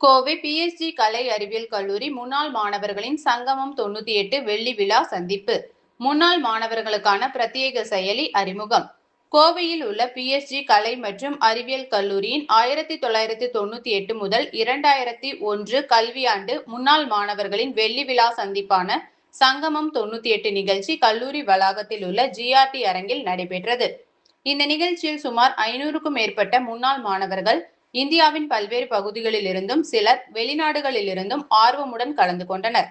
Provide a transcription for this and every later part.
Kovai PSG கலை அறிவியல் கல்லூரி முன்னாள் மாணவர்களின் சங்கமம் 98 வெள்ளி விழா சந்திப்பு. முன்னாள் மாணவர்களுக்கான பிரத்யேக செயலி அறிமுகம். கோவையில் உள்ள பிஎஸ்ஜி கலை மற்றும் அறிவியல் கல்லூரியின் 1998 முதல் 2001 கல்வியாண்டு முன்னாள் மாணவர்களின் வெள்ளி விழா சந்திப்பான சங்கமம் 98 நிகழ்ச்சி கல்லூரி வளாகத்தில் உள்ள ஜிஆர்டி அரங்கில் நடைபெற்றது. இந்த நிகழ்ச்சியில் சுமார் 500க்கும் மேற்பட்ட முன்னாள் மாணவர்கள், இந்தியாவின் பல்வேறு பகுதிகளில் இருந்தும் சிலர் வெளிநாடுகளில் இருந்தும் ஆர்வமுடன் கலந்து கொண்டனர்.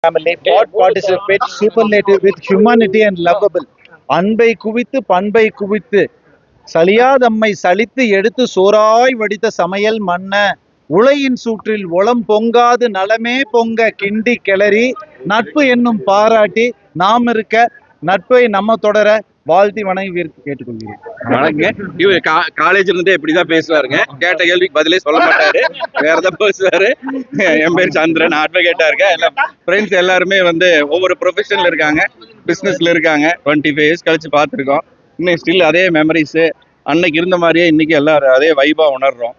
family participate superlative with humanity and lovable. அன்பை குவித்து பண்பை குவித்து சலியாதம்மை சலித்து எடுத்து சோறாய் வடித்த சமையல் மன்ன உலையின் சூற்றில் உளம் பொங்காது நலமே பொங்க கிண்டி கிளறி நட்பு என்னும் பாராட்டி நாம் இருக்க நட்பை நம்ம தொடர வாழ்த்தி வணங்கி கேட்டுக்கொள்கிறேன். வணக்கங்க. இவர் காலேஜ்ல இருந்தே இப்படிதான் பேசுவாருங்க. கேட்ட கேள்விக்கு பதிலே சொல்ல மாட்டாரு, வேற ஏதாவது பேசுவாரு. என் பேர் சந்திரன், அட்வொகேட்டா இருக்கேன். எல்லாம் ஃப்ரெண்ட்ஸ் எல்லாருமே ஒவ்வொரு ப்ரொஃபஷன்ல இருக்காங்க, பிசினஸ்ல இருக்காங்க. 25 இயர்ஸ் கழிச்சு பார்த்துருக்கோம். இன்னும் ஸ்டில் அதே மெமரிஸ், அன்னைக்கு இருந்த மாதிரியே இன்னைக்கு எல்லாரும் அதே வைபா உணர்றோம்.